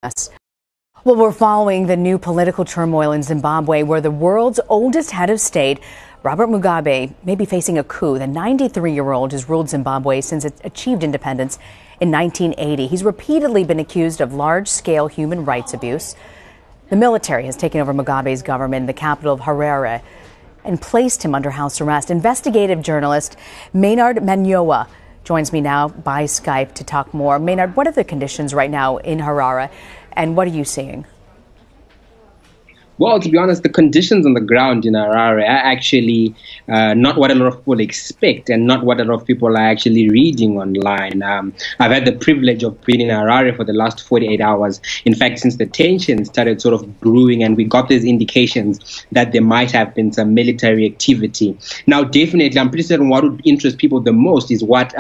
Yes. Well, we're following the new political turmoil in Zimbabwe, where the world's oldest head of state, Robert Mugabe, may be facing a coup. The 93-year-old has ruled Zimbabwe since it achieved independence in 1980. He's repeatedly been accused of large-scale human rights abuse. The military has taken over Mugabe's government in the capital of Harare and placed him under house arrest. Investigative journalist Maynard Manyowa joins me now by Skype to talk more. Maynard, what are the conditions right now in Harare, and what are you seeing? Well, to be honest, the conditions on the ground in Harare are actually not what a lot of people expect and not what a lot of people are actually reading online. I've had the privilege of being in Harare for the last 48 hours. In fact, since the tension started sort of brewing and we got these indications that there might have been some military activity. Now, definitely, I'm pretty certain what would interest people the most is what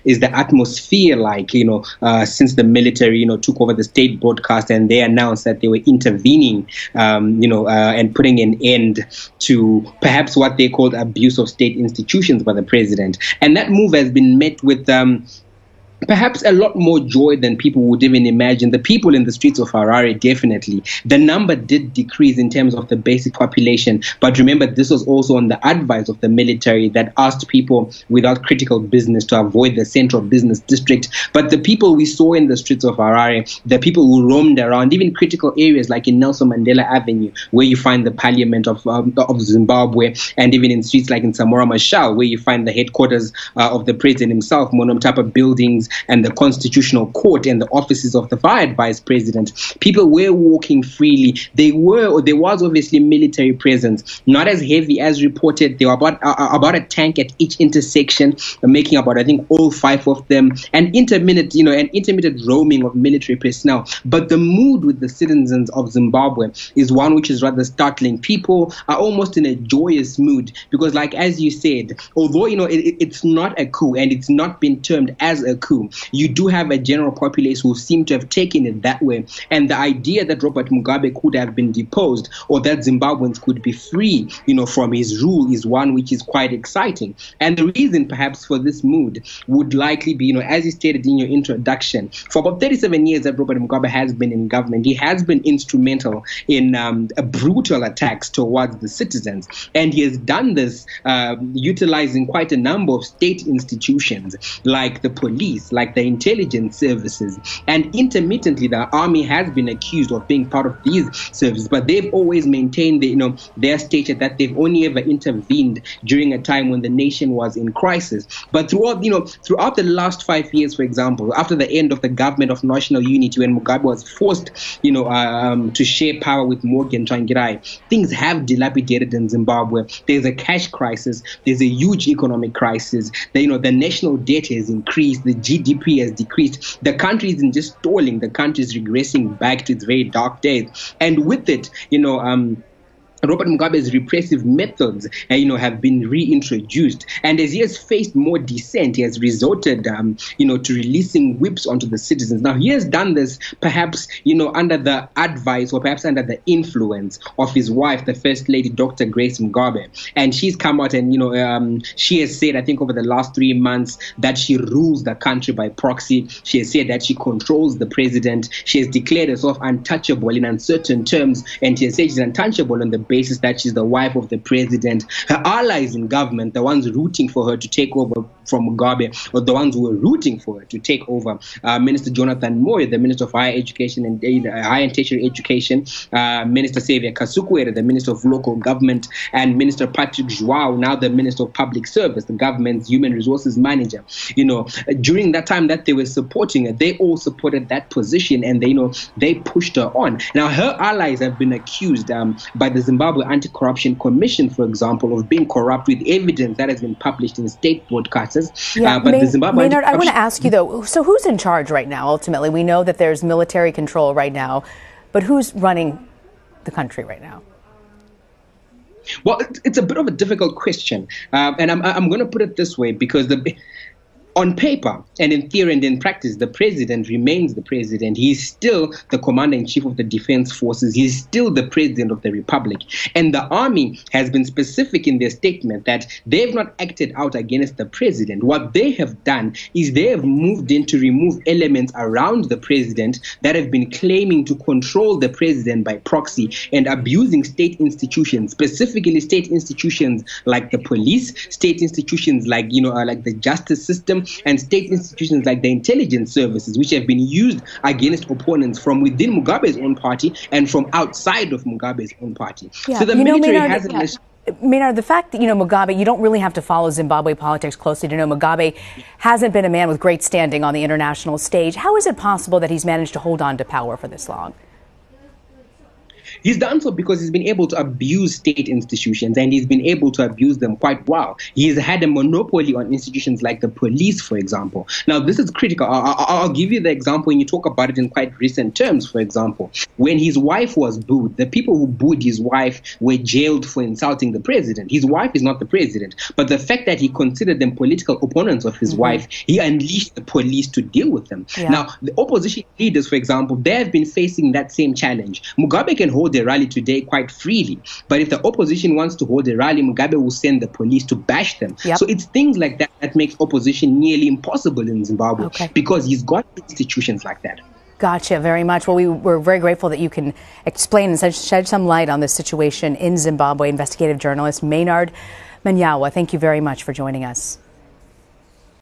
is the atmosphere like, since the military, took over the state broadcast and they announced that they were intervening, and putting an end to perhaps what they called abuse of state institutions by the president. And that move has been met with perhaps a lot more joy than people would even imagine. The people in the streets of Harare, definitely. The number did decrease in terms of the basic population. But remember, this was also on the advice of the military that asked people without critical business to avoid the central business district. But the people we saw in the streets of Harare, the people who roamed around, even critical areas like in Nelson Mandela Avenue, where you find the parliament of Zimbabwe, and even in streets like in Samora Machel, where you find the headquarters of the president himself, Monomtapa buildings, and the constitutional court and the offices of the vice president. People were walking freely. There was obviously military presence, not as heavy as reported. There were about a tank at each intersection, making about, I think, all 5 of them, and intermittent roaming of military personnel. But the mood with the citizens of Zimbabwe is one which is rather startling. People are almost in a joyous mood because, like as you said, although it's not a coup and it's not been termed as a coup, you do have a general populace who seem to have taken it that way. And the idea that Robert Mugabe could have been deposed or that Zimbabweans could be free, from his rule is one which is quite exciting. And the reason perhaps for this mood would likely be, as you stated in your introduction, for about 37 years that Robert Mugabe has been in government, he has been instrumental in brutal attacks towards the citizens. And he has done this utilizing quite a number of state institutions like the police, like the intelligence services, and intermittently the army has been accused of being part of these services, but they've always maintained their statement that they've only ever intervened during a time when the nation was in crisis. But throughout the last 5 years, for example, after the end of the government of national unity, when Mugabe was forced to share power with Morgan Tsvangirai, things have dilapidated in Zimbabwe. There's a cash crisis, there's a huge economic crisis, the national debt has increased, the GDP has decreased. The country isn't just stalling, the country is regressing back to its very dark days. And with it, Robert Mugabe's repressive methods, have been reintroduced. And as he has faced more dissent, he has resorted, to releasing whips onto the citizens. Now, he has done this perhaps, under the advice or perhaps under the influence of his wife, the First Lady, Dr. Grace Mugabe. And she's come out and, she has said, I think over the last 3 months, that she rules the country by proxy. She has said that she controls the president. She has declared herself untouchable in uncertain terms. And she has said she's untouchable on the basis that she's the wife of the president. Her allies in government, the ones rooting for her to take over from Mugabe, or the ones who were rooting for her to take over, Minister Jonathan Moyo, the Minister of Higher Education and Higher and Tertiary Education, Minister Xavier Kasukuwere, the Minister of Local Government, and Minister Patrick Joao, now the Minister of Public Service, the government's Human Resources Manager. During that time that they were supporting her, they all supported that position, and they pushed her on. Now, her allies have been accused by the Zimbabwe Anti-Corruption Commission, for example, of being corrupt, with evidence that has been published in state broadcasters. The Zimbabwe Maynard, I want to ask you, though, so who's in charge right now, ultimately? We know that there's military control right now, but who's running the country right now? Well, it's a bit of a difficult question, and I'm going to put it this way, because on paper and in theory and in practice, the president remains the president. He's still the commander-in-chief of the defense forces. He's still the president of the republic. And the army has been specific in their statement that they've not acted out against the president. What they have done is they have moved in to remove elements around the president that have been claiming to control the president by proxy and abusing state institutions, specifically state institutions like the police, state institutions like, like the justice system, and state institutions like the intelligence services, which have been used against opponents from within Mugabe's own party and from outside of Mugabe's own party. Yeah. So the military hasn't... Maynard, the fact that, Mugabe, you don't really have to follow Zimbabwe politics closely to know Mugabe hasn't been a man with great standing on the international stage. How is it possible that he's managed to hold on to power for this long? He's done so because he's been able to abuse state institutions, and he's been able to abuse them quite well. He's had a monopoly on institutions like the police, for example. Now, this is critical. I'll give you the example, and you talk about it in quite recent terms. For example, when his wife was booed, the people who booed his wife were jailed for insulting the president. His wife is not the president, but the fact that he considered them political opponents of his wife, he unleashed the police to deal with them. Yeah. Now, the opposition leaders, for example, they have been facing that same challenge. Mugabe can hold a rally today quite freely, but if the opposition wants to hold a rally, Mugabe will send the police to bash them. Yep. So it's things like that that makes opposition nearly impossible in Zimbabwe, because he's got institutions like that. Gotcha, very much. Well, we're very grateful that you can explain and shed some light on this situation in Zimbabwe. Investigative journalist Maynard Manyowa, thank you very much for joining us.